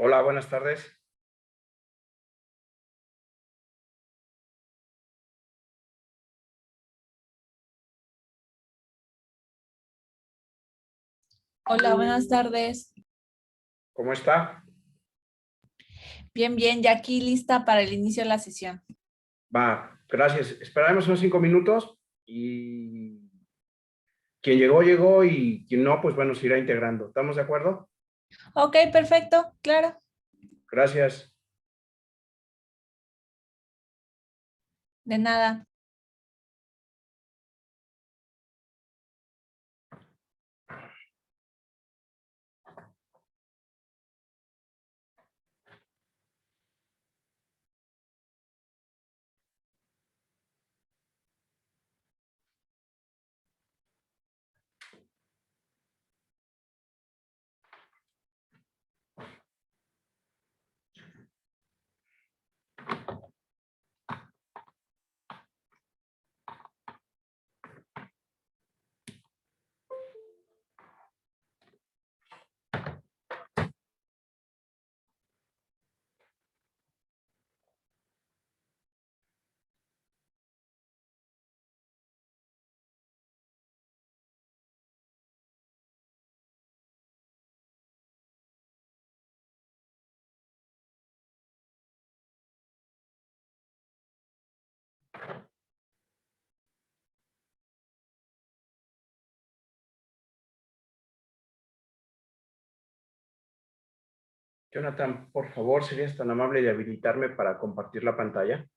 Hola, buenas tardes. Hola, buenas tardes. ¿Cómo está? Bien, bien, ya aquí lista para el inicio de la sesión. Va, gracias. Esperaremos unos 5 minutos y quien llegó, llegó y quien no, pues bueno, se irá integrando. ¿Estamos de acuerdo? Ok, perfecto, claro. Gracias. De nada. Jonathan, por favor, ¿serías tan amable de habilitarme para compartir la pantalla?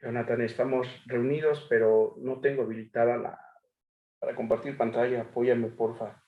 Jonathan, estamos reunidos, pero no tengo habilitada para compartir pantalla. Apóyame, porfa.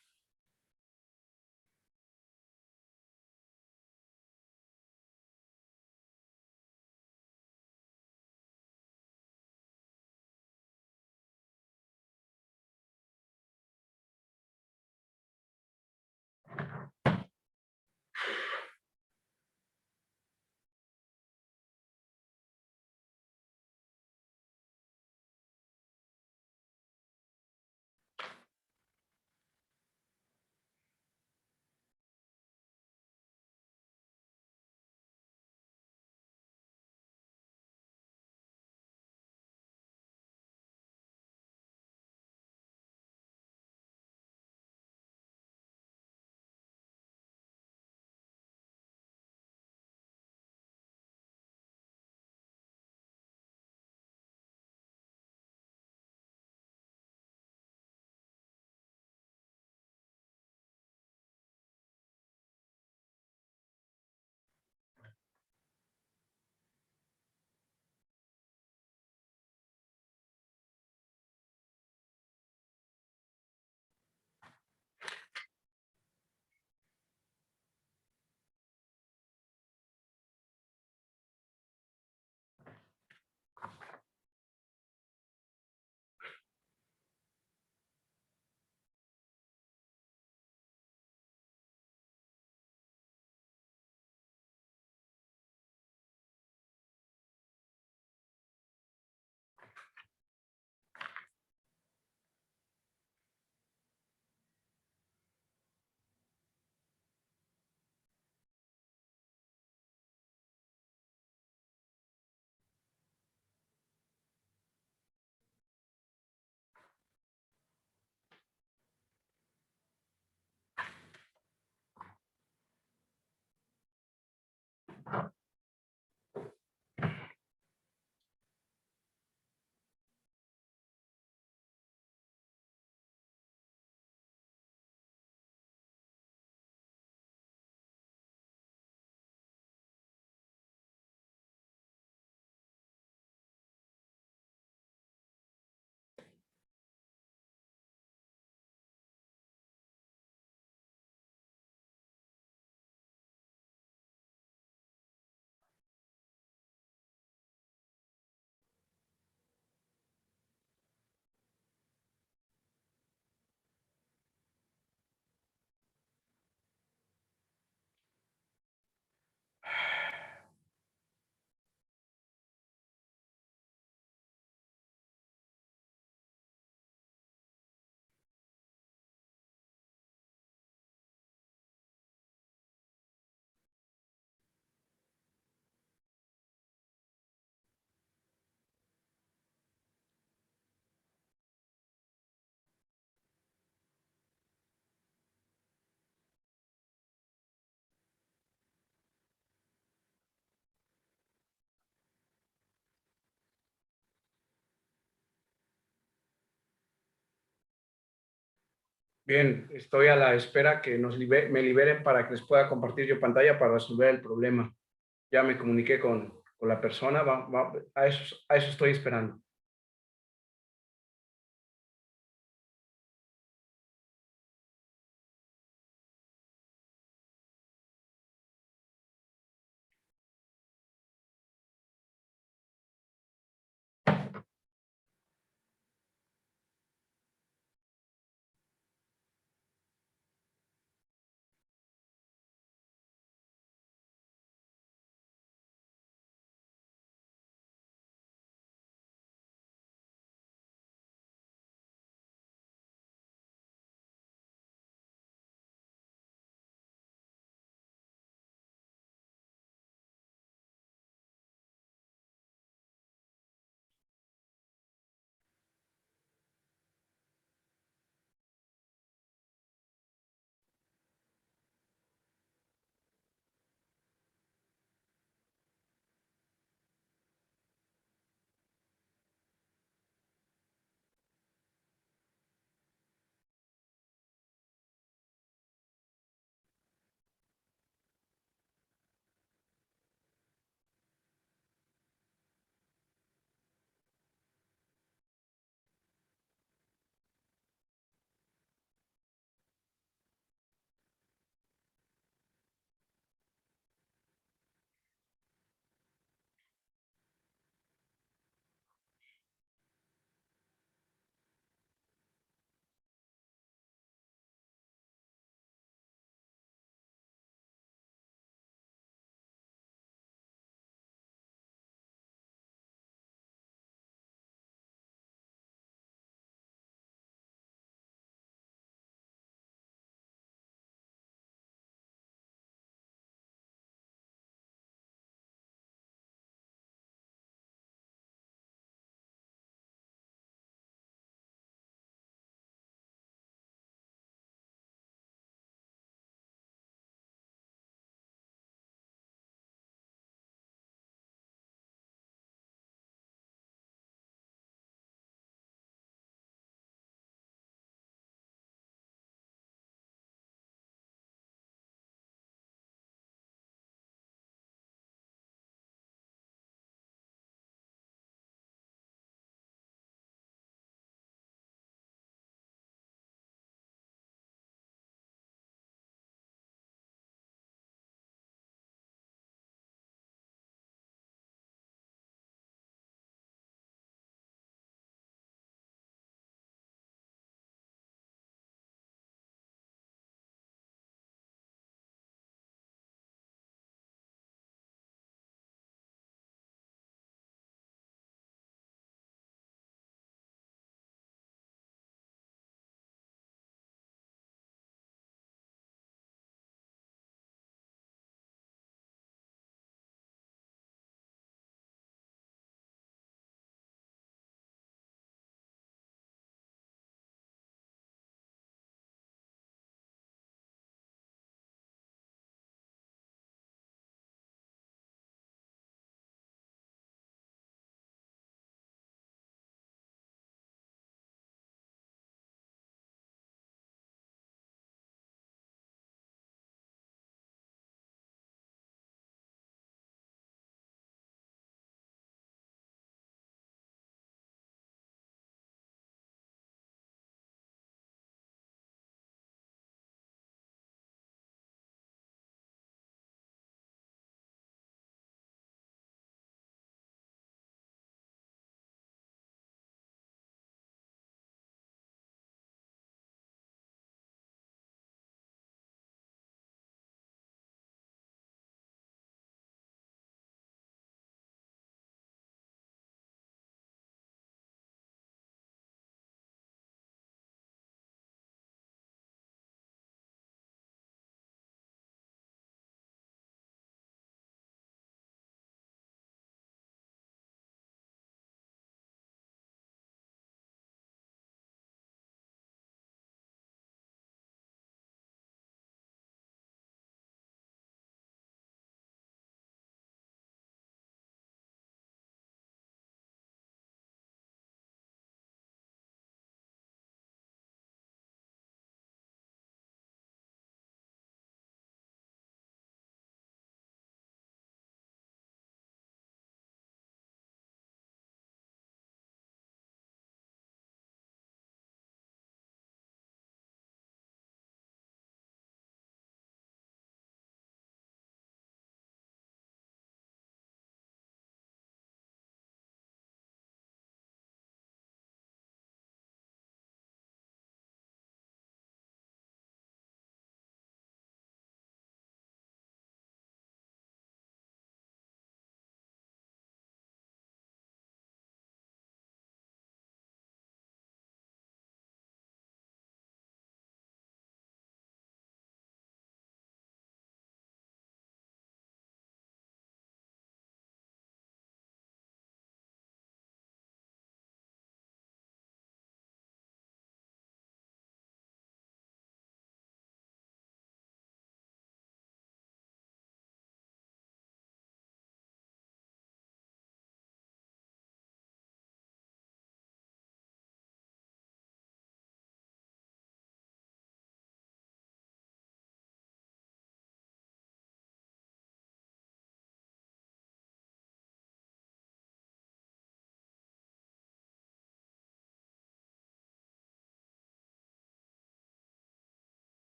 Bien, estoy a la espera que me liberen para que les pueda compartir yo pantalla para resolver el problema. Ya me comuniqué con la persona, a eso estoy esperando.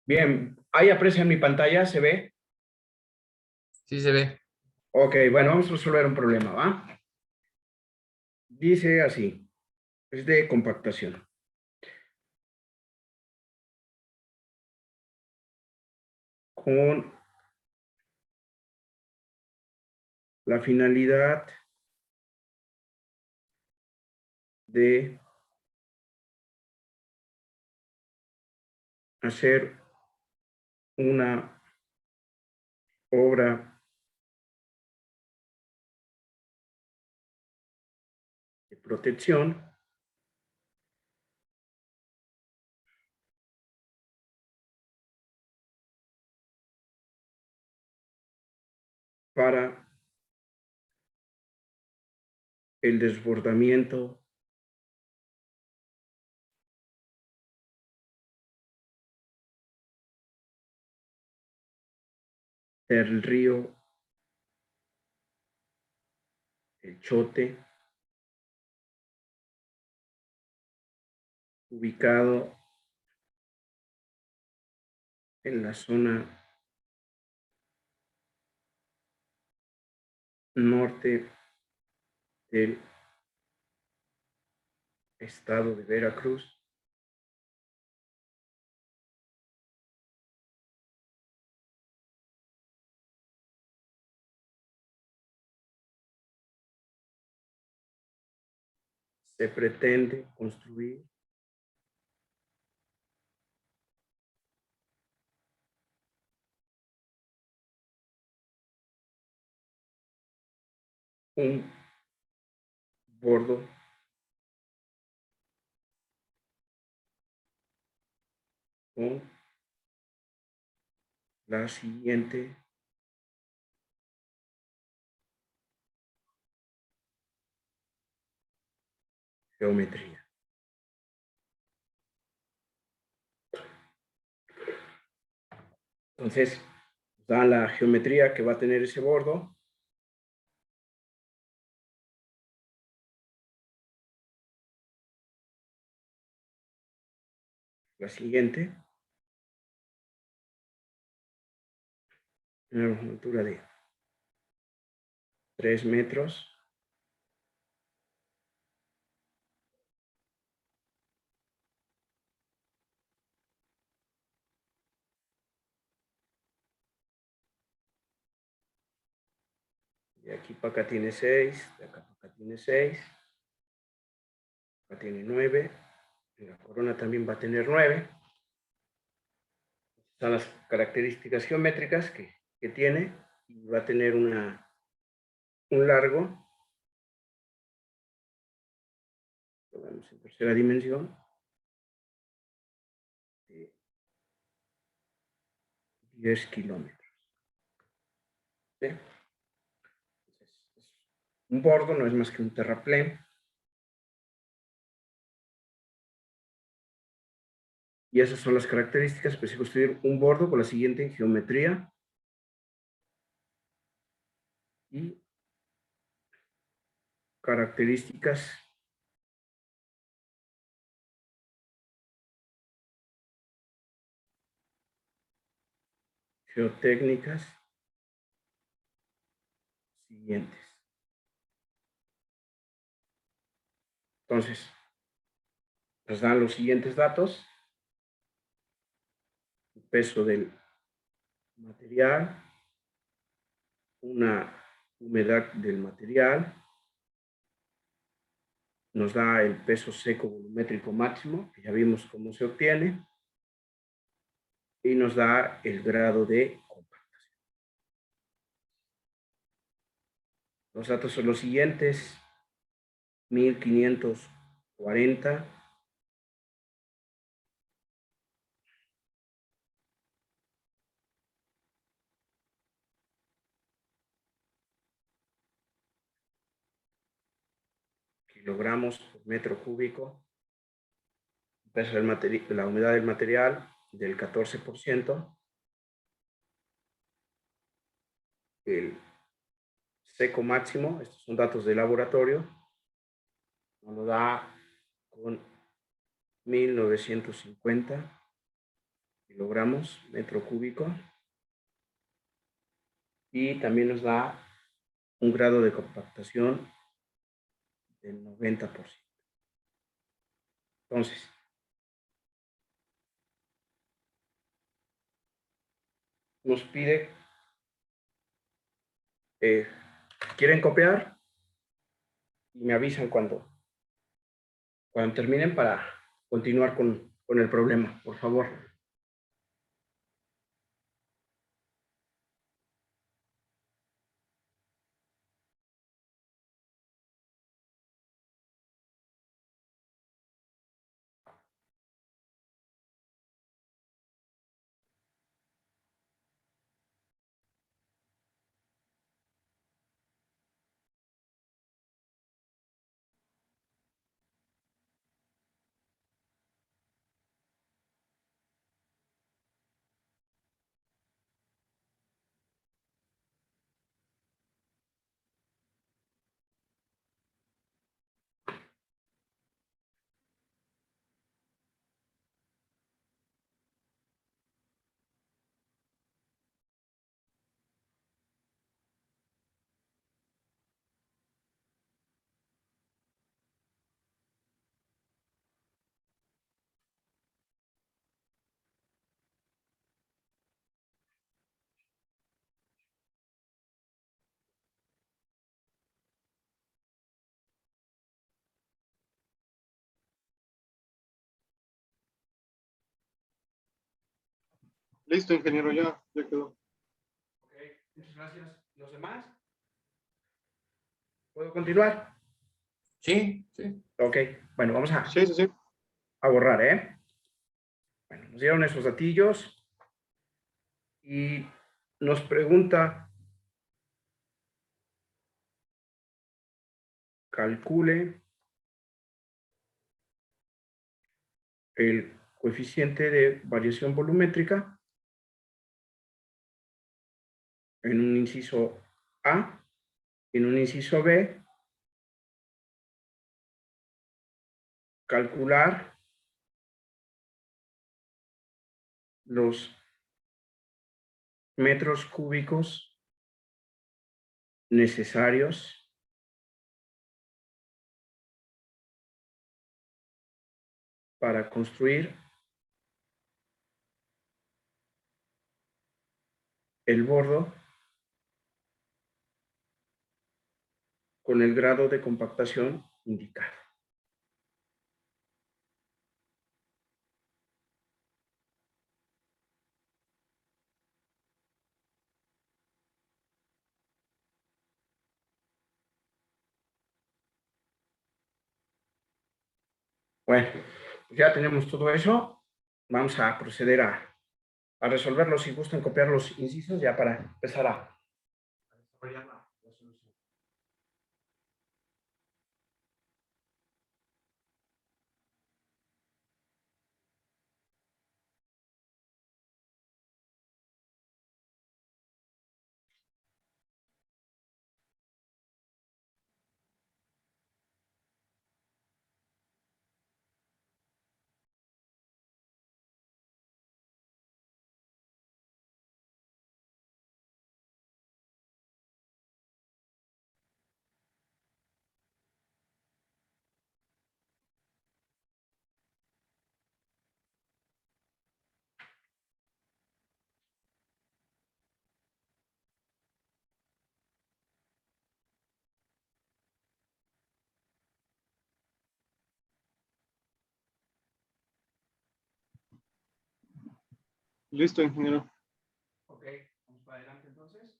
Bien, ahí aprecia mi pantalla, ¿se ve? Sí se ve. Ok, bueno, vamos a resolver un problema, ¿va? Dice así, es de compactación. Con la finalidad de hacer una obra de protección para el desbordamiento del río El Chote, ubicado en la zona norte del estado de Veracruz, se pretende construir un bordo con la siguiente geometría. Entonces, da la geometría que va a tener ese bordo. La siguiente, una altura de 3 metros. De aquí para acá tiene 6, de acá para acá tiene 6, acá tiene 9, la corona también va a tener 9. Son las características geométricas que tiene, y va a tener un largo, lo vemos en tercera dimensión, de 10 kilómetros. ¿Sí? Entonces, un bordo no es más que un terraplén. Y esas son las características. Pues, construir un bordo con la siguiente geometría y características geotécnicas siguientes. Entonces, nos dan los siguientes datos: el peso del material, una humedad del material, nos da el peso seco volumétrico máximo, que ya vimos cómo se obtiene, y nos da el grado de compactación. Los datos son los siguientes: 1540 kilogramos por metro cúbico, peso del la humedad del material del 14%, el seco máximo, estos son datos de laboratorio, nos lo da con 1950 kilogramos metro cúbico. Y también nos da un grado de compactación del 90%. Entonces, nos pide, ¿quieren copiar? Y me avisan cuando terminen para continuar con el problema, por favor. Listo, ingeniero, ya quedó. Ok, muchas gracias. ¿Los demás? ¿Puedo continuar? Sí, sí. Ok, bueno, vamos Sí, sí, sí. a borrar, ¿eh? Bueno, nos dieron esos datillos y nos pregunta, calcule el coeficiente de variación volumétrica en un inciso A, en un inciso B, calcular los metros cúbicos necesarios para construir el bordo con el grado de compactación indicado. Bueno, ya tenemos todo eso. Vamos a proceder a resolverlo. Si gustan copiar los incisos ya para empezar a desarrollar la solución. Listo, ingeniero. Ok, vamos para adelante entonces.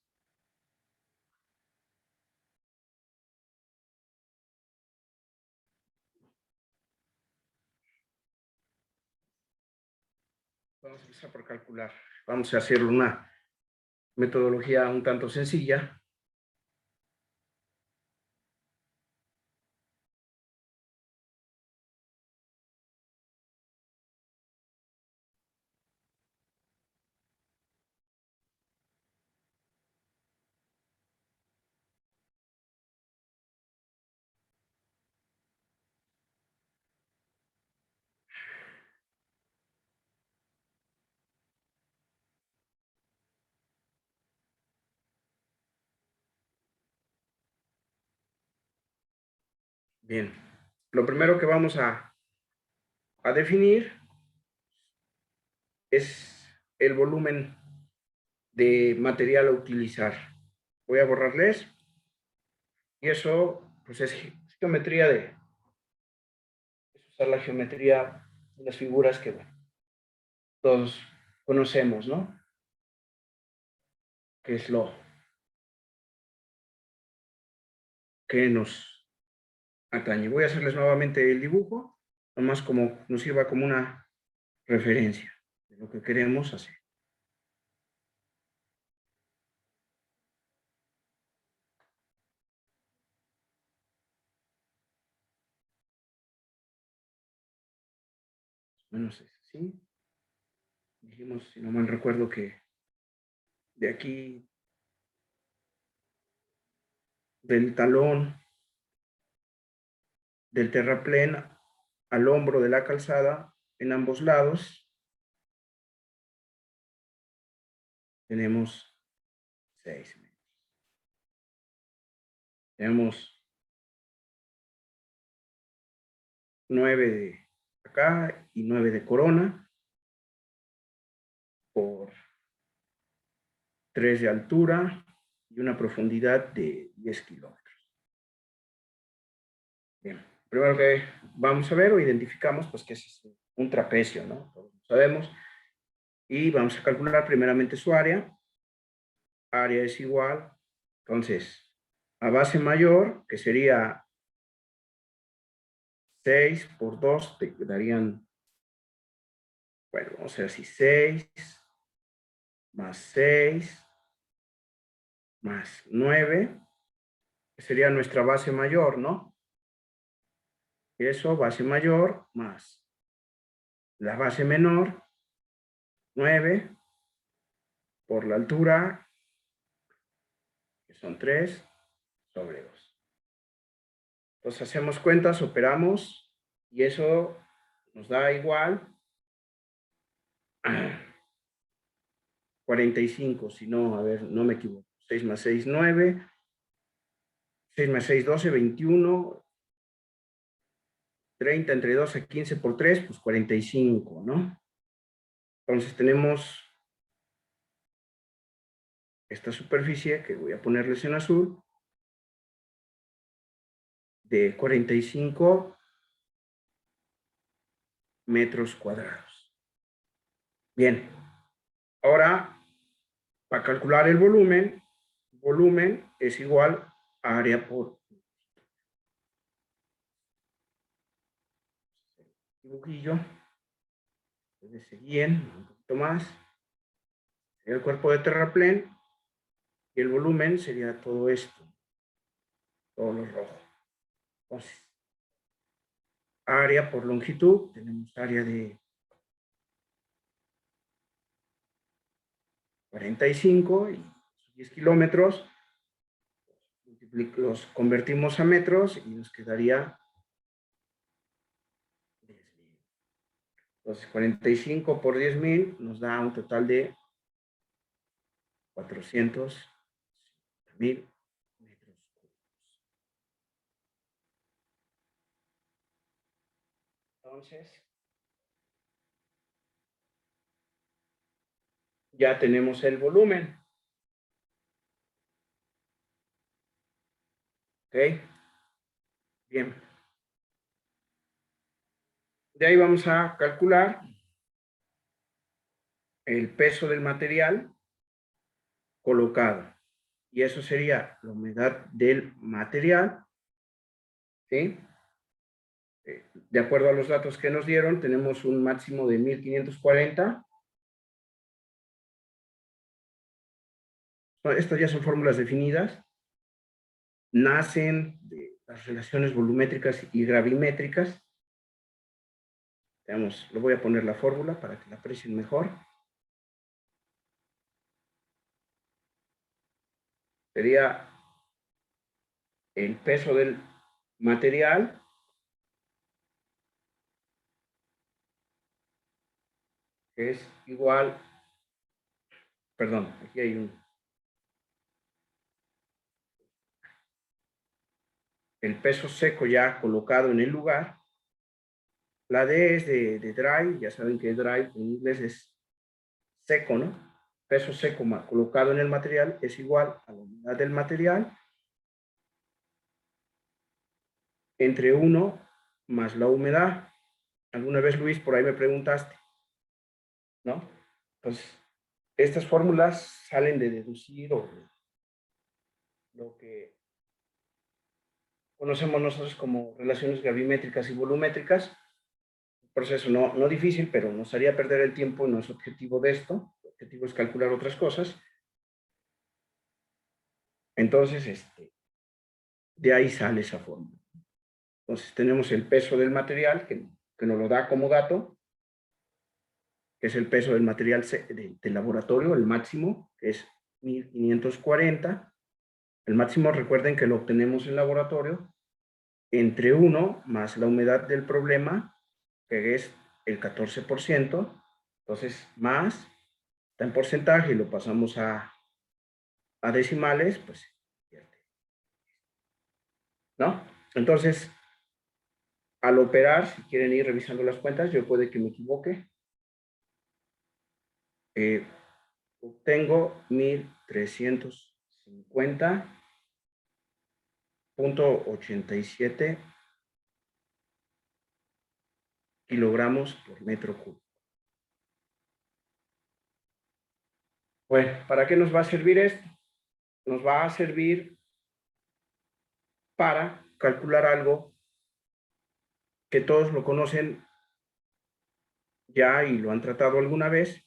Vamos a empezar por calcular. Vamos a hacer una metodología un tanto sencilla. Bien. Lo primero que vamos a definir es el volumen de material a utilizar. Voy a borrarles. Y eso, pues es geometría es usar la geometría de las figuras que bueno, todos conocemos, ¿no? Que es lo que nos atañe. Voy a hacerles nuevamente el dibujo, nomás como nos sirva como una referencia de lo que queremos hacer. Menos es así. Dijimos, si no mal recuerdo, que de aquí del talón del terraplén al hombro de la calzada, en ambos lados, tenemos 6 metros. Tenemos 9 de acá y 9 de corona por 3 de altura y una profundidad de 10 kilómetros. Bien, primero que vamos a ver o identificamos, pues que es un trapecio, ¿no? Todos lo sabemos. Y vamos a calcular primeramente su área. Área es igual, entonces, a base mayor, que sería 6 por 2, te darían, bueno, vamos a hacer así, 6 más 6 más 9, que sería nuestra base mayor, ¿no? Eso, base mayor, más la base menor, 9, por la altura, que son 3, sobre 2. Entonces hacemos cuentas, operamos, y eso nos da igual a 45, si no, a ver, no me equivoco. 6 más 6, 9. 6 más 6, 12, 21. 30 entre 12, 15 por 3, pues 45, ¿no? Entonces tenemos esta superficie, que voy a ponerles en azul, de 45 metros cuadrados. Bien, ahora, para calcular el volumen es igual a área por dibujillo. Ustedes seguían un poquito más. Sería el cuerpo de terraplén y el volumen sería todo esto, todo lo rojo. Entonces, área por longitud, tenemos área de 45 y 10 kilómetros, los convertimos a metros y nos quedaría 10,000. Entonces 45 por 10,000 nos da un total de 400,000 metros cúbicos. Entonces, ya tenemos el volumen. ¿Ok? Bien. De ahí vamos a calcular el peso del material colocado. Y eso sería la humedad del material. ¿Sí? De acuerdo a los datos que nos dieron, tenemos un máximo de 1540. Estas ya son fórmulas definidas. Nacen de las relaciones volumétricas y gravimétricas. Veamos, lo voy a poner la fórmula para que la aprecien mejor. Sería el peso del material que es igual, perdón, aquí hay un, el peso seco ya colocado en el lugar. La D es de dry, ya saben que dry en inglés es seco, ¿no? Peso seco colocado en el material es igual a la humedad del material entre 1 más la humedad. Alguna vez, Luis, por ahí me preguntaste, ¿no? Entonces, estas fórmulas salen de deducir lo que conocemos nosotros como relaciones gravimétricas y volumétricas. Un proceso no difícil, pero nos haría perder el tiempo y no es objetivo de esto. El objetivo es calcular otras cosas. Entonces, de ahí sale esa fórmula. Entonces, tenemos el peso del material, que nos lo da como dato, que es el peso del material del laboratorio, el máximo, que es 1540. El máximo, recuerden que lo obtenemos en laboratorio, entre 1 más la humedad del problema, que es el 14%, entonces más, está en porcentaje y lo pasamos a decimales, pues, ¿no? Entonces, al operar, si quieren ir revisando las cuentas, yo puede que me equivoque, obtengo 1350.87 kilogramos por metro cúbico. Bueno, ¿para qué nos va a servir esto? Nos va a servir para calcular algo que todos lo conocen ya y lo han tratado alguna vez,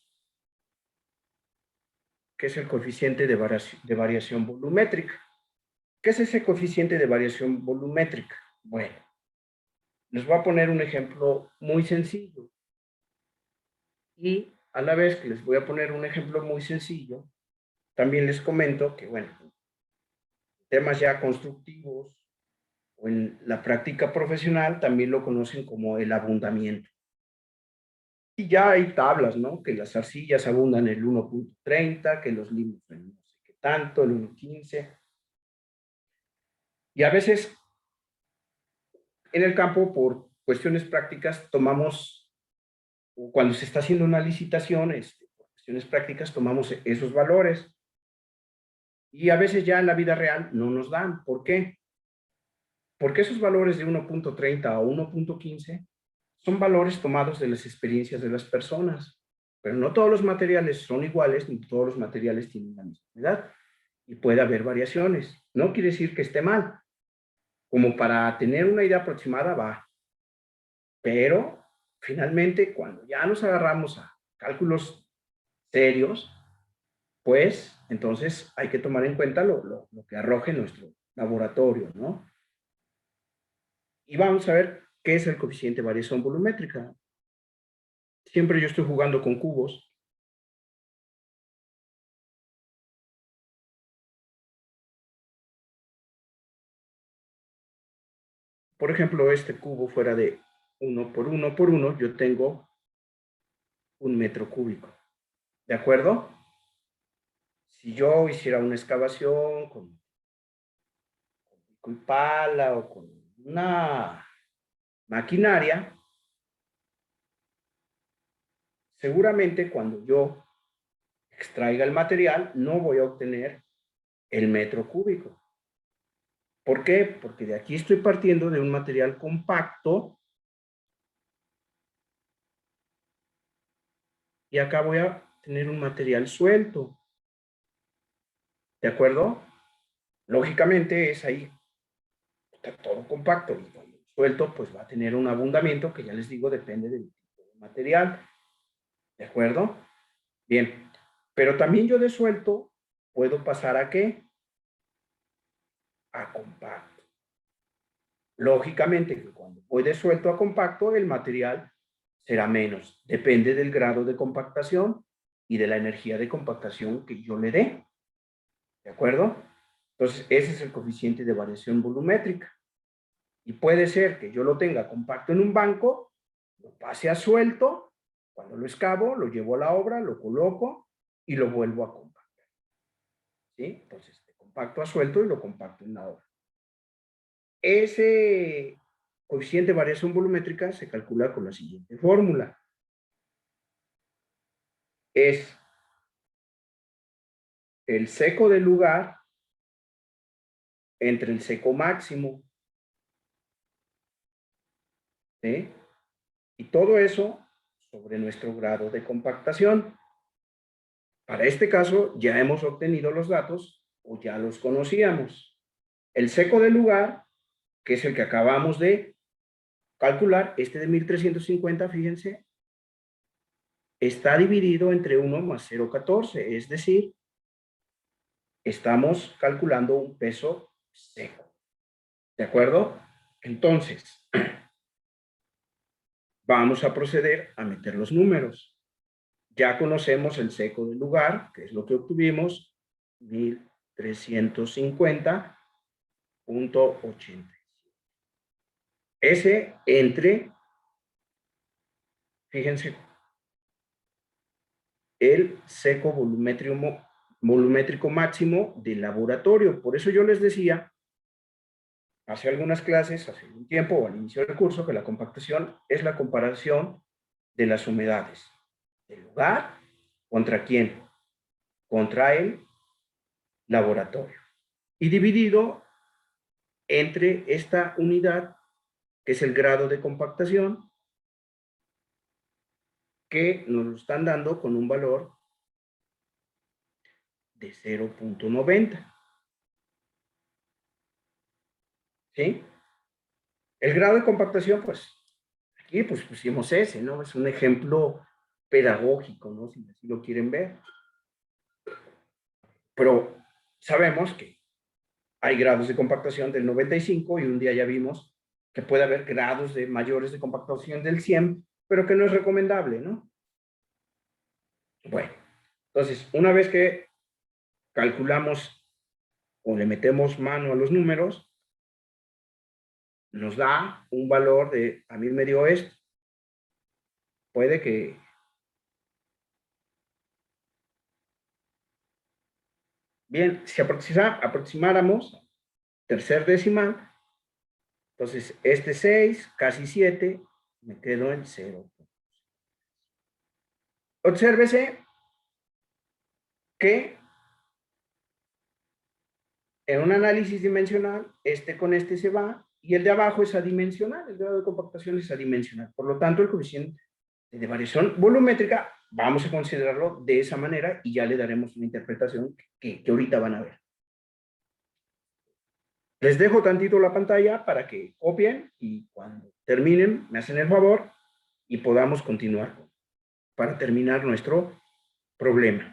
que es el coeficiente de variación volumétrica. ¿Qué es ese coeficiente de variación volumétrica? Bueno, les voy a poner un ejemplo muy sencillo. Y a la vez que les voy a poner un ejemplo muy sencillo, también les comento que, bueno, temas ya constructivos o en la práctica profesional también lo conocen como el abundamiento. Y ya hay tablas, ¿no? Que las arcillas abundan el 1.30, que los limos en no sé qué tanto, el 1.15. Y a veces en el campo, por cuestiones prácticas, tomamos, o cuando se está haciendo una licitación, por cuestiones prácticas, tomamos esos valores. Y a veces ya en la vida real no nos dan. ¿Por qué? Porque esos valores de 1.30 a 1.15 son valores tomados de las experiencias de las personas. Pero no todos los materiales son iguales, ni todos los materiales tienen la misma edad. Y puede haber variaciones. No quiere decir que esté mal. Como para tener una idea aproximada va. Pero finalmente, cuando ya nos agarramos a cálculos serios, pues entonces hay que tomar en cuenta lo que arroje nuestro laboratorio, ¿no? Y vamos a ver qué es el coeficiente de variación volumétrica. Siempre yo estoy jugando con cubos. Por ejemplo, este cubo fuera de 1 por 1 por 1, yo tengo 1 metro cúbico. ¿De acuerdo? Si yo hiciera una excavación con pico y pala o con una maquinaria, seguramente cuando yo extraiga el material no voy a obtener el metro cúbico. ¿Por qué? Porque de aquí estoy partiendo de un material compacto y acá voy a tener un material suelto. ¿De acuerdo? Lógicamente es ahí, está todo compacto y cuando suelto pues va a tener un abundamiento que ya les digo depende del tipo de material. ¿De acuerdo? Bien, pero también yo de suelto puedo pasar ¿a qué? A compacto. Lógicamente que cuando voy de suelto a compacto el material será menos. Depende del grado de compactación y de la energía de compactación que yo le dé. ¿De acuerdo? Entonces, ese es el coeficiente de variación volumétrica. Y puede ser que yo lo tenga compacto en un banco, lo pase a suelto, cuando lo excavo, lo llevo a la obra, lo coloco y lo vuelvo a compactar. ¿Sí? Entonces, de compacto a suelto y lo compacto en la obra. Ese coeficiente de variación volumétrica se calcula con la siguiente fórmula. Es el seco del lugar entre el seco máximo. ¿Sí? Y todo eso sobre nuestro grado de compactación. Para este caso, ya hemos obtenido los datos o ya los conocíamos. El seco del lugar, que es el que acabamos de calcular, este de 1350, fíjense, está dividido entre 1 más 0,14, es decir, estamos calculando un peso seco. ¿De acuerdo? Entonces, vamos a proceder a meter los números. Ya conocemos el seco del lugar, que es lo que obtuvimos, 1350.80. Ese entre, fíjense, el seco volumétrico máximo del laboratorio. Por eso yo les decía, hace algunas clases, hace un tiempo o al inicio del curso, que la compactación es la comparación de las humedades del lugar contra quién, contra el laboratorio. Y dividido entre esta unidad, que es el grado de compactación, que nos lo están dando con un valor de 0,90. ¿Sí? El grado de compactación, pues, aquí pues pusimos ese, ¿no? Es un ejemplo pedagógico, ¿no? Si así lo quieren ver. Pero sabemos que hay grados de compactación del 95 y un día ya vimos que puede haber grados de mayores de compactación del 100, pero que no es recomendable, ¿no? Bueno, entonces, una vez que calculamos o le metemos mano a los números, nos da un valor de, a mí me dio esto. Puede que, bien, si aproximáramos tercer decimal, entonces este 6, casi 7, me quedo en 0. Obsérvese que en un análisis dimensional, este con este se va y el de abajo es adimensional, el grado de compactación es adimensional. Por lo tanto, el coeficiente de variación volumétrica vamos a considerarlo de esa manera y ya le daremos una interpretación que ahorita van a ver. Les dejo tantito la pantalla para que copien y cuando terminen me hacen el favor y podamos continuar para terminar nuestro problema.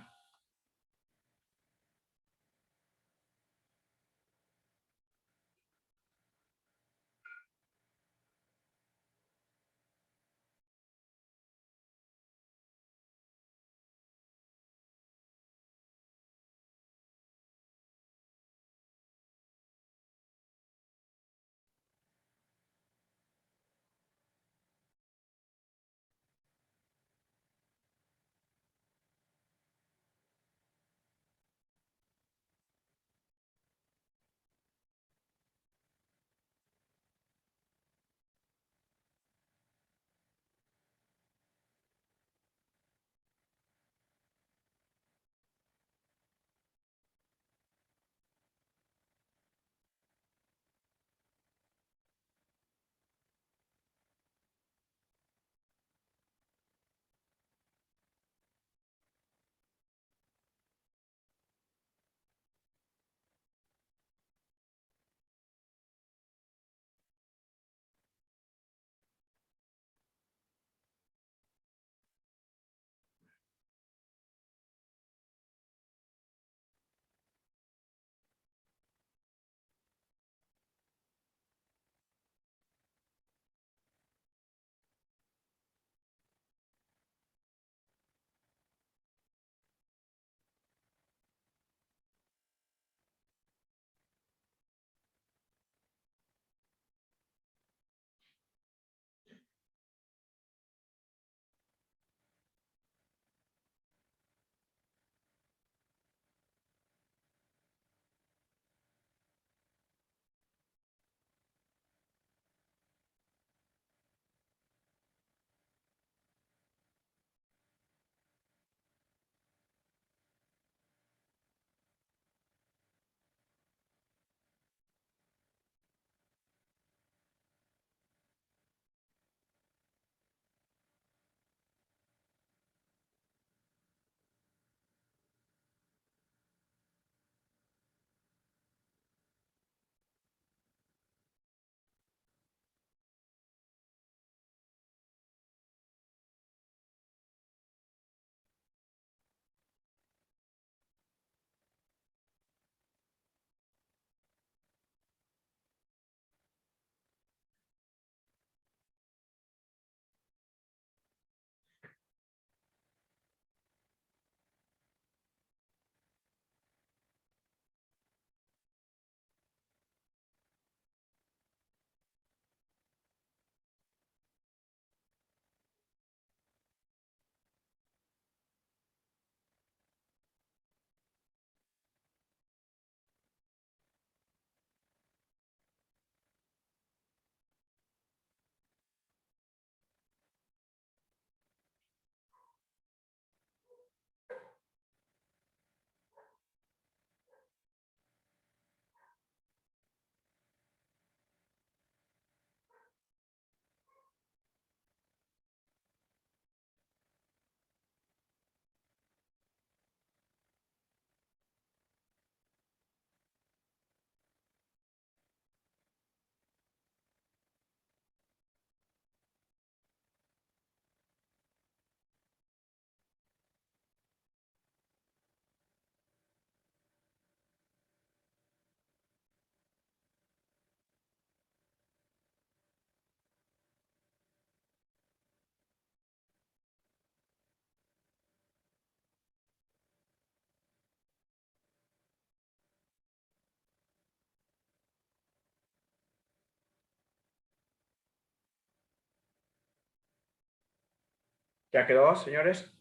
¿Ya quedó, señores?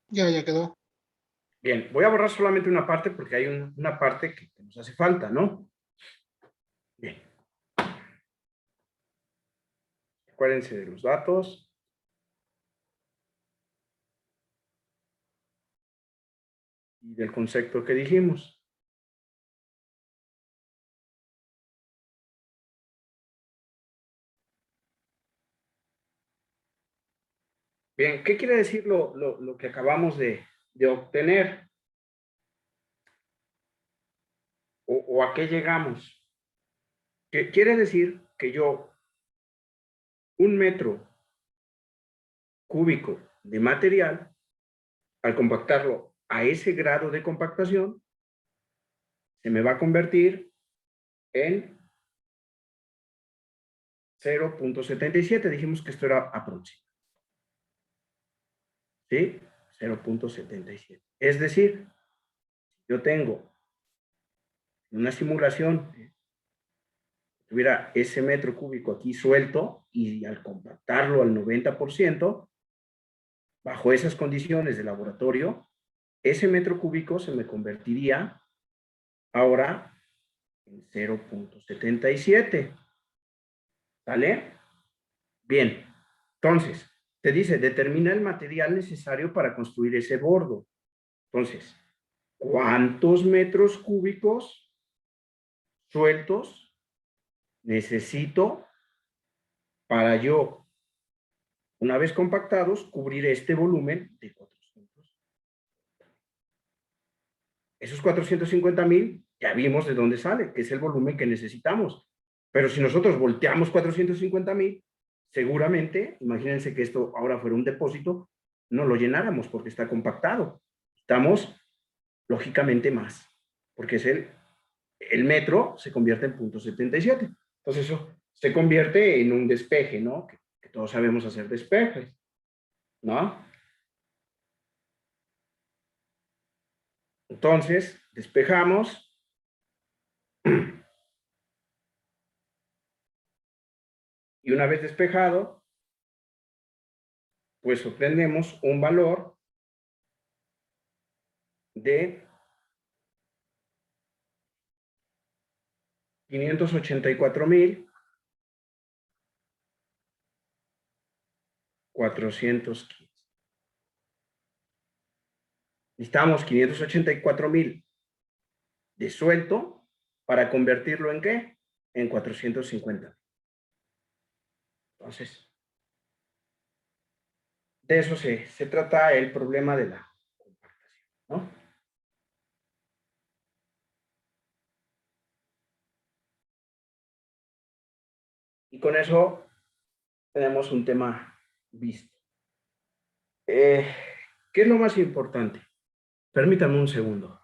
Ya quedó. Bien, voy a borrar solamente una parte porque hay una parte que nos hace falta, ¿no? Bien. Acuérdense de los datos. Y del concepto que dijimos. Bien, ¿qué quiere decir lo que acabamos de obtener? ¿O a qué llegamos? Quiere decir que yo, 1 metro cúbico de material, al compactarlo a ese grado de compactación, se me va a convertir en 0.77. Dijimos que esto era aproximado. ¿Sí? 0.77. Es decir, yo tengo una simulación, tuviera ese metro cúbico aquí suelto y al compactarlo al 90%, bajo esas condiciones de laboratorio, ese metro cúbico se me convertiría ahora en 0.77. ¿Sale? Bien. Entonces, te dice, determina el material necesario para construir ese bordo. Entonces, ¿cuántos metros cúbicos sueltos necesito para yo, una vez compactados, cubrir este volumen de 400? Esos 450,000 ya vimos de dónde sale, que es el volumen que necesitamos. Pero si nosotros volteamos 450,000, seguramente, imagínense que esto ahora fuera un depósito, no lo llenáramos porque está compactado. Estamos, lógicamente, más, porque es el metro se convierte en 0.77. Entonces eso se convierte en un despeje, ¿no? Que todos sabemos hacer despejes, ¿no? Entonces, despejamos. Y una vez despejado, pues obtenemos un valor de 584,415. Necesitamos 584,000 de suelto para convertirlo en ¿qué? En 450. Entonces, de eso se trata el problema de la compactación, ¿no? Y con eso tenemos un tema visto. ¿Qué es lo más importante? Permítanme un segundo.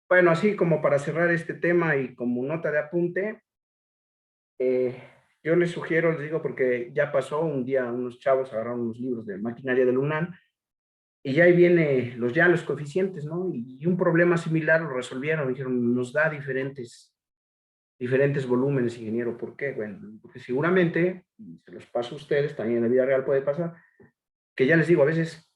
Bueno, así como para cerrar este tema y como nota de apunte, yo les sugiero, les digo, porque ya pasó un día, unos chavos agarraron unos libros de maquinaria del UNAM y ya ahí viene los coeficientes, ¿no? Y un problema similar lo resolvieron, dijeron, nos da diferentes volúmenes, ingeniero. ¿Por qué? Bueno, porque seguramente, y se los paso a ustedes, también en la vida real puede pasar, que ya les digo, a veces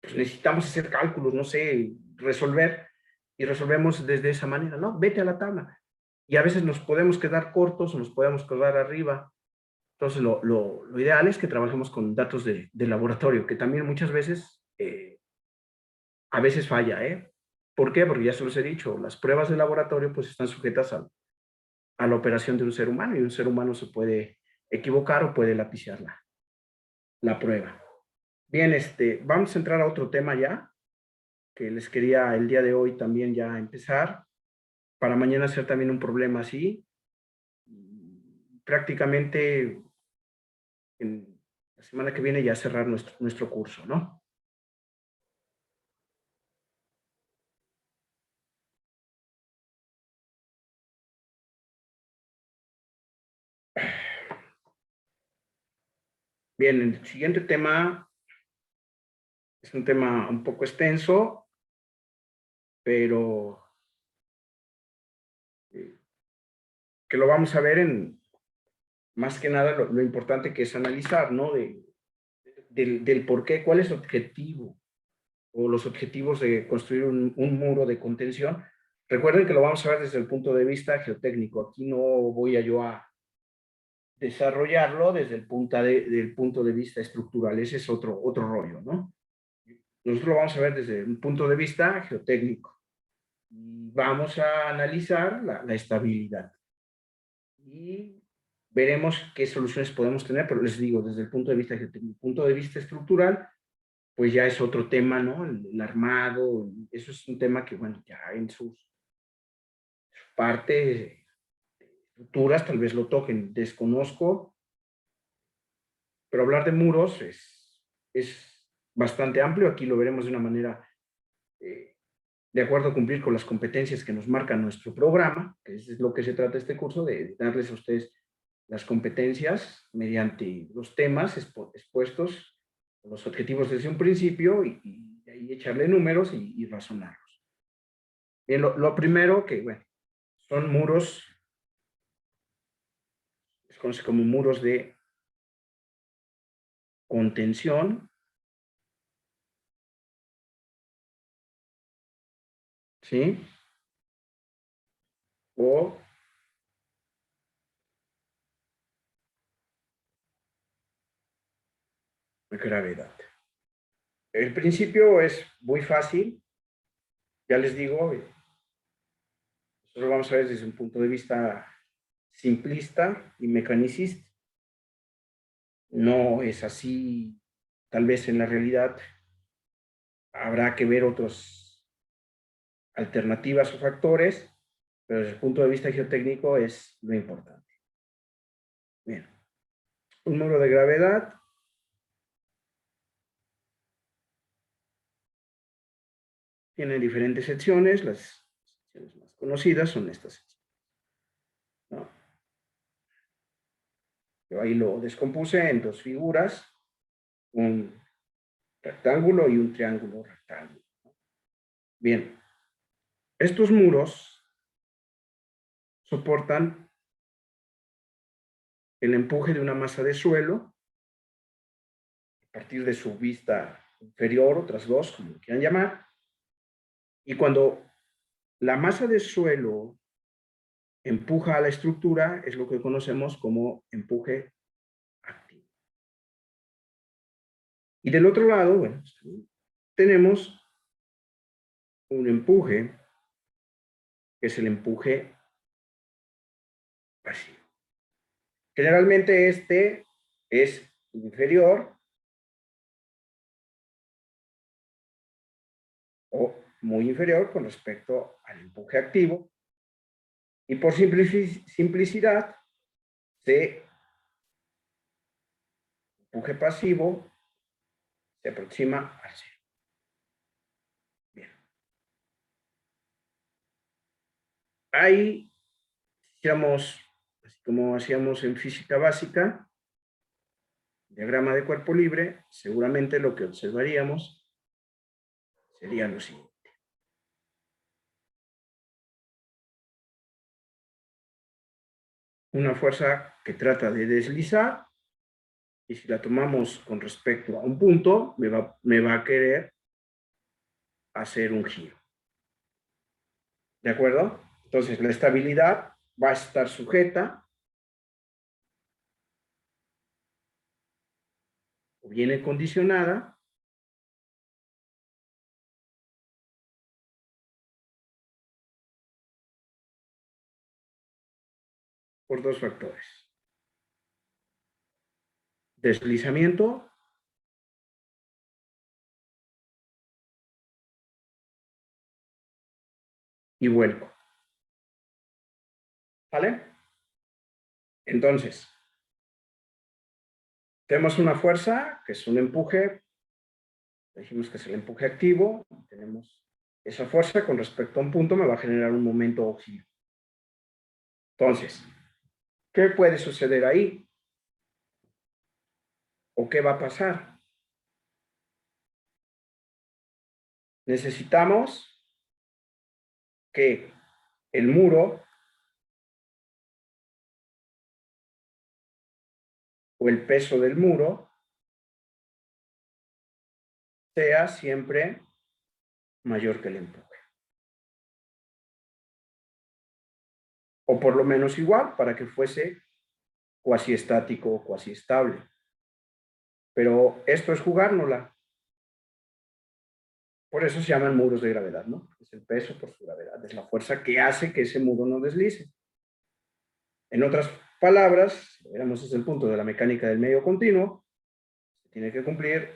pues, necesitamos hacer cálculos, no sé, resolver, y resolvemos desde esa manera, ¿no? Vete a la tabla. Y a veces nos podemos quedar cortos o nos podemos quedar arriba. Entonces, lo ideal es que trabajemos con datos de laboratorio, que también muchas veces, a veces falla, ¿eh? ¿Por qué? Porque ya se los he dicho, las pruebas de laboratorio pues están sujetas a la operación de un ser humano y un ser humano se puede equivocar o puede lapiciar la prueba. Bien, vamos a entrar a otro tema ya, que les quería el día de hoy también ya empezar, para mañana hacer también un problema así. Prácticamente en la semana que viene ya cerrar nuestro curso, ¿no? Bien, el siguiente tema es un tema un poco extenso, pero que lo vamos a ver en, más que nada, lo importante que es analizar, ¿no? Del por qué, cuál es el objetivo o los objetivos de construir un muro de contención. Recuerden que lo vamos a ver desde el punto de vista geotécnico. Aquí no voy a yo a desarrollarlo desde del punto de vista estructural. Ese es otro rollo, ¿no? Nosotros lo vamos a ver desde un punto de vista geotécnico. Y vamos a analizar la estabilidad. Y veremos qué soluciones podemos tener, pero les digo, desde el punto de vista geotécnico, punto de vista estructural, pues ya es otro tema, ¿no? El armado, eso es un tema que, bueno, ya en sus partes estructuras tal vez lo toquen, desconozco, pero hablar de muros es bastante amplio, aquí lo veremos de una manera de acuerdo a cumplir con las competencias que nos marca nuestro programa, que es lo que se trata este curso, de darles a ustedes las competencias mediante los temas expuestos, los objetivos desde un principio y ahí echarle números y razonarlos. Bien, lo primero que, bueno, son muros, se conoce como muros de contención, ¿sí? O gravedad. El principio es muy fácil, ya les digo, nosotros vamos a ver desde un punto de vista simplista y mecanicista. No es así, tal vez en la realidad habrá que ver otras alternativas o factores, pero desde el punto de vista geotécnico es lo importante. Bien, un muro de gravedad tiene diferentes secciones, las secciones más conocidas son estas secciones, ¿no? Yo ahí lo descompuse en dos figuras, un rectángulo y un triángulo rectángulo. Bien, estos muros soportan el empuje de una masa de suelo a partir de su vista inferior, otras dos, como lo quieran llamar, y cuando la masa de suelo empuja a la estructura, es lo que conocemos como empuje activo. Y del otro lado, bueno, tenemos un empuje, que es el empuje pasivo. Generalmente este es inferior o muy inferior con respecto al empuje activo, y por simplicidad, se empuje pasivo se aproxima al cero. Bien. ahí, hiciéramos, así como hacíamos en física básica, diagrama de cuerpo libre, seguramente lo que observaríamos sería lo siguiente. Una fuerza que trata de deslizar, y si la tomamos con respecto a un punto, me va a querer hacer un giro. ¿De acuerdo? Entonces, la estabilidad va a estar sujeta o viene condicionada por dos factores. Deslizamiento y vuelco. ¿Vale? Entonces, tenemos una fuerza que es un empuje, dijimos que es el empuje activo, tenemos esa fuerza con respecto a un punto me va a generar un momento o giro. Entonces, ¿qué puede suceder ahí? ¿O qué va a pasar? Necesitamos que el muro o el peso del muro sea siempre mayor que el empuje. O por lo menos igual, para que fuese cuasi estático o cuasi estable. Pero esto es jugárnosla. Por eso se llaman muros de gravedad, ¿no? Es el peso por su gravedad, es la fuerza que hace que ese muro no deslice. En otras palabras, si lo viéramos desde el punto de la mecánica del medio continuo, se tiene que cumplir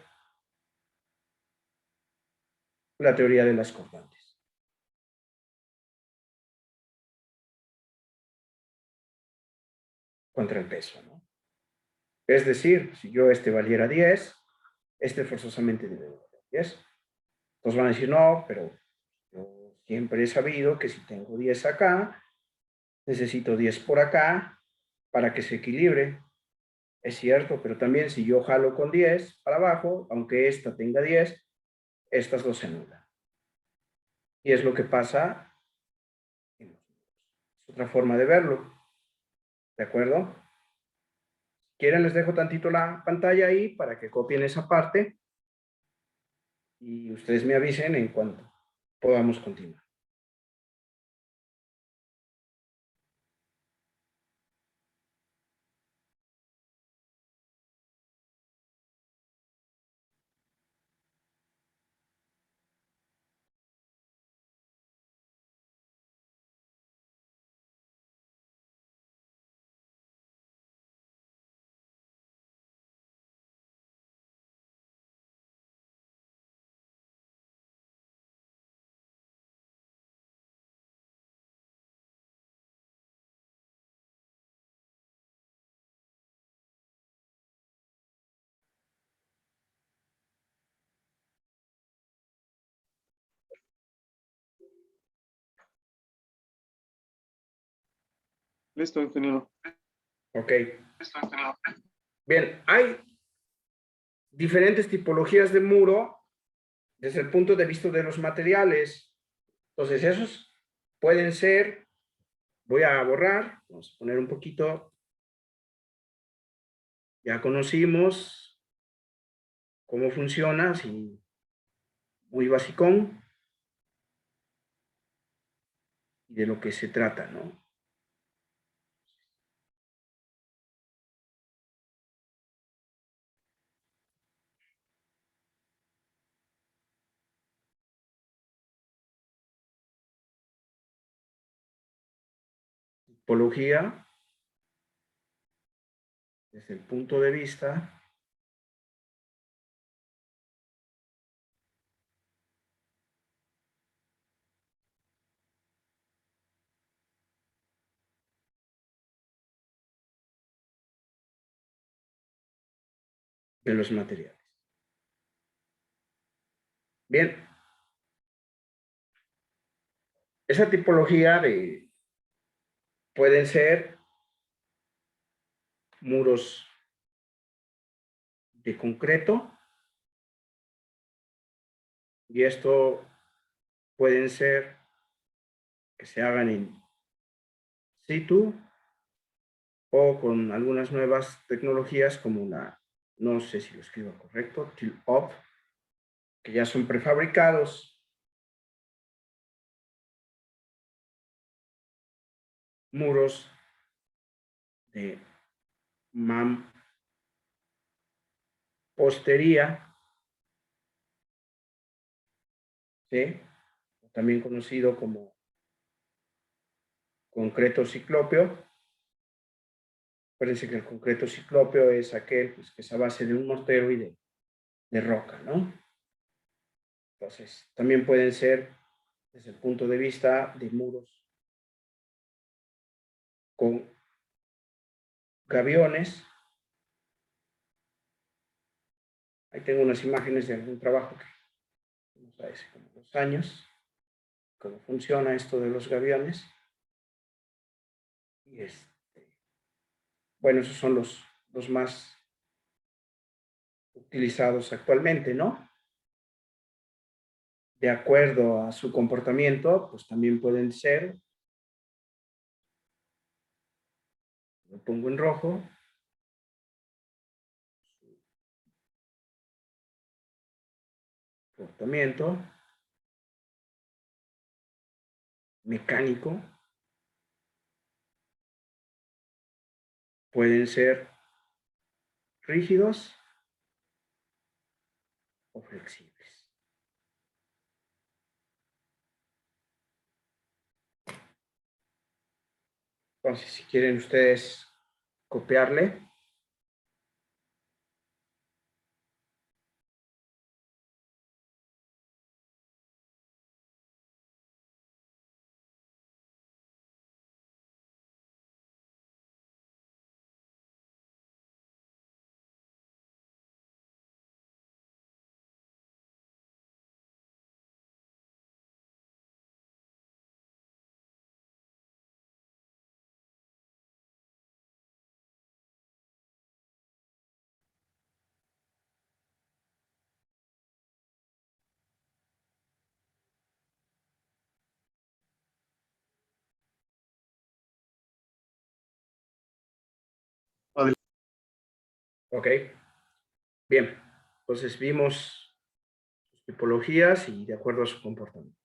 la teoría de las constantes. Contra el peso, ¿no? Es decir, si yo valiera 10, forzosamente debe valer 10. Entonces van a decir, no, pero yo siempre he sabido que si tengo 10 acá, necesito 10 por acá para que se equilibre. Es cierto, pero también si yo jalo con 10 para abajo, aunque esta tenga 10, estas dos se anulan. Y es lo que pasa. Es otra forma de verlo. ¿De acuerdo? ¿Quieren? Les dejo tantito la pantalla ahí para que copien esa parte y ustedes me avisen en cuanto podamos continuar. Listo, ingeniero. Ok. Bien, hay diferentes tipologías de muro desde el punto de vista de los materiales. Entonces, esos pueden ser, voy a borrar, vamos a poner un poquito, ya conocimos cómo funciona, así, muy basicón, y de lo que se trata, ¿no? Tipología, desde el punto de vista de los materiales. Bien, esa tipología de pueden ser muros de concreto, y esto pueden ser que se hagan in situ o con algunas nuevas tecnologías como la, no sé si lo escribo correcto, tilt-up, que ya son prefabricados. Muros de mampostería, ¿sí? También conocido como concreto ciclópeo. Parece que el concreto ciclópeo es aquel pues, que es a base de un mortero y de roca, ¿no? Entonces, también pueden ser, desde el punto de vista de muros con gaviones. Ahí tengo unas imágenes de algún trabajo que hicimos hace como 2 años, cómo funciona esto de los gaviones. Y bueno, esos son los más utilizados actualmente, ¿no? De acuerdo a su comportamiento, pues también pueden ser, lo pongo en rojo, comportamiento mecánico, pueden ser rígidos o flexibles. Entonces, si quieren ustedes copiarle, ok, bien, entonces vimos sus tipologías y de acuerdo a su comportamiento.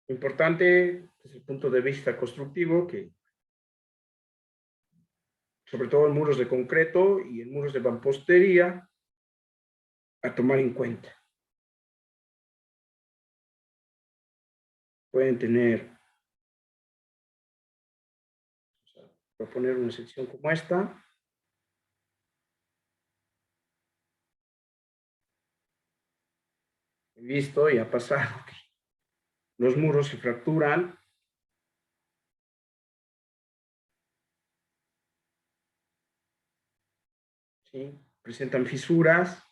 Importante desde el punto de vista constructivo que sobre todo en muros de concreto y en muros de mampostería, a tomar en cuenta. Pueden tener, proponer una sección como esta. He visto y ha pasado que los muros se fracturan. ¿Sí? Presentan fisuras.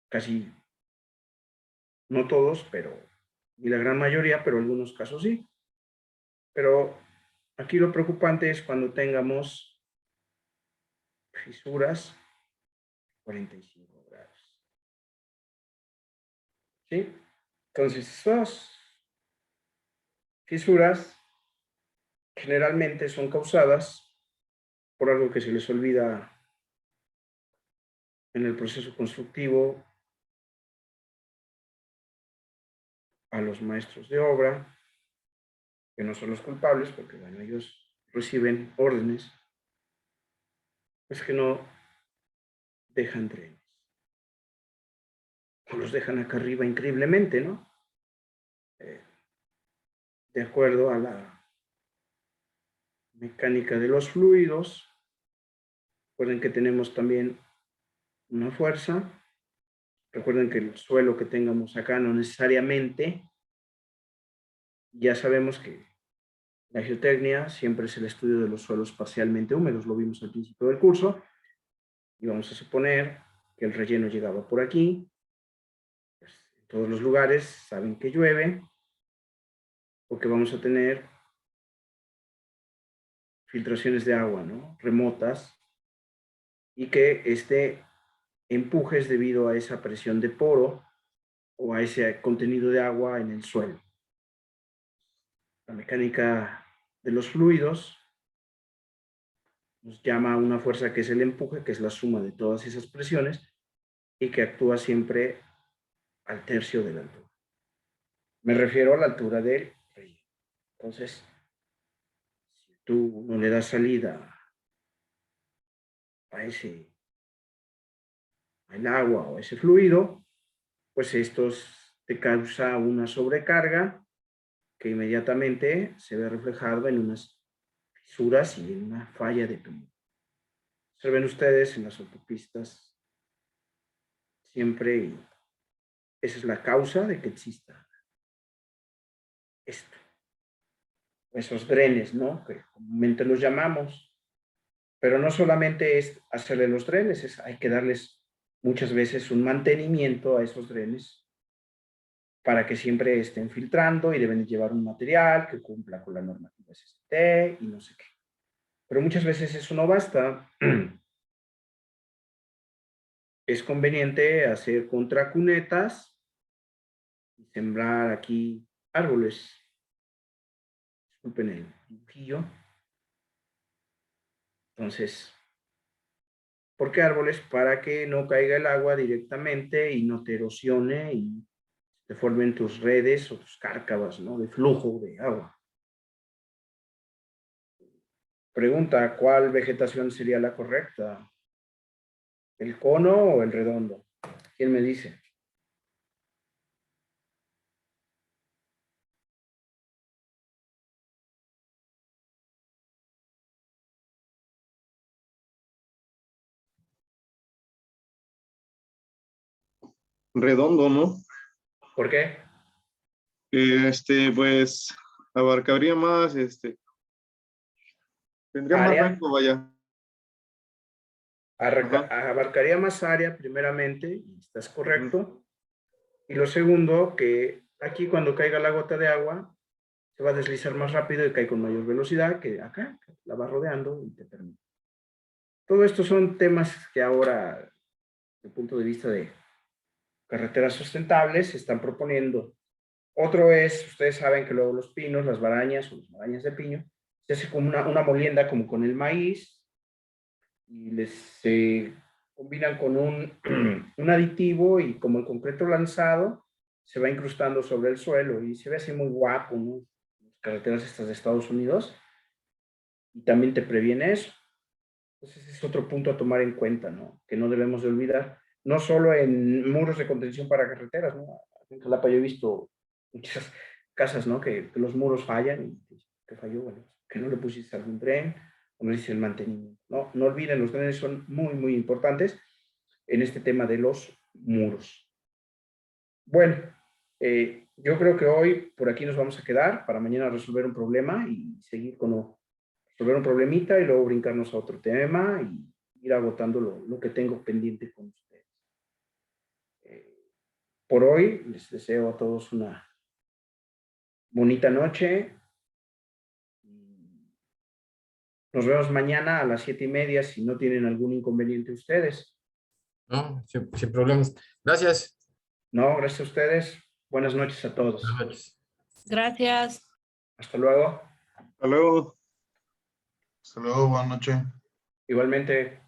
Casi, no todos, pero, y la gran mayoría, pero en algunos casos sí. Pero aquí lo preocupante es cuando tengamos fisuras 45 grados. ¿Sí? Entonces, esas fisuras generalmente son causadas por algo que se les olvida en el proceso constructivo a los maestros de obra, que no son los culpables, porque bueno, ellos reciben órdenes, es que no dejan trenes. O los dejan acá arriba increíblemente, ¿no? De acuerdo a la mecánica de los fluidos, recuerden que tenemos también una fuerza. Recuerden que el suelo que tengamos acá no necesariamente, ya sabemos que la geotecnia siempre es el estudio de los suelos parcialmente húmedos, lo vimos al principio del curso, y vamos a suponer que el relleno llegaba por aquí, pues, todos los lugares saben que llueve o que vamos a tener filtraciones de agua, ¿no? Remotas, y que este empuje es debido a esa presión de poro o a ese contenido de agua en el suelo. La mecánica de los fluidos nos llama a una fuerza que es el empuje, que es la suma de todas esas presiones y que actúa siempre al tercio de la altura. Me refiero a la altura del relleno. Entonces, si tú no le das salida a ese, al agua o ese fluido, pues esto te causa una sobrecarga que inmediatamente se ve reflejado en unas fisuras y en una falla de tubo. Observen ustedes en las autopistas siempre, esa es la causa de que exista esto, esos drenes, ¿no? Que comúnmente los llamamos, pero no solamente es hacerle los drenes, hay que darles muchas veces un mantenimiento a esos drenes para que siempre estén filtrando y deben llevar un material que cumpla con la normativa SST y no sé qué. Pero muchas veces eso no basta. Es conveniente hacer contracunetas y sembrar aquí árboles. Disculpen el dibujillo. Entonces, ¿por qué árboles? Para que no caiga el agua directamente y no te erosione y te formen tus redes o tus cárcavas, ¿no? De flujo de agua. Pregunta, ¿cuál vegetación sería la correcta? ¿El cono o el redondo? ¿Quién me dice? Redondo, ¿no? ¿Por qué? Pues abarcaría más, tendría más Área. rango, vaya. Ajá. Abarcaría más área primeramente, y estás Ujú. correcto. Y lo segundo, que aquí cuando caiga la gota de agua, se va a deslizar más rápido y cae con mayor velocidad que acá, que la va rodeando y te permite. Todo esto son temas que ahora, desde el punto de vista de carreteras sustentables, se están proponiendo. Otro es, ustedes saben que luego los pinos, las barañas o las marañas de piño, se hace como una molienda como con el maíz y se combinan con un aditivo y como el concreto lanzado se va incrustando sobre el suelo y se ve así muy guapo, ¿no? Las carreteras estas de Estados Unidos y también te previene eso. Entonces es otro punto a tomar en cuenta, ¿no? Que no debemos de olvidar, no solo en muros de contención para carreteras, ¿no? En Jalapa yo he visto muchas casas, ¿no? Que los muros fallan y que falló, bueno, que no le pusiste algún tren o no le hiciste el mantenimiento. No, no olviden, los trenes son muy, muy importantes en este tema de los muros. Bueno, yo creo que hoy por aquí nos vamos a quedar para mañana resolver un problema y seguir con resolver un problemita y luego brincarnos a otro tema y ir agotando lo que tengo pendiente con ustedes. Por hoy les deseo a todos una bonita noche. Nos vemos mañana a las 7:30 si no tienen algún inconveniente ustedes. No, sin problemas. Gracias. No, gracias a ustedes. Buenas noches a Buenas todos. noches. Gracias. Hasta luego. Hasta luego. Hasta luego, buenas noches. Igualmente.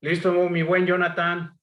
Listo, mi buen Jonathan.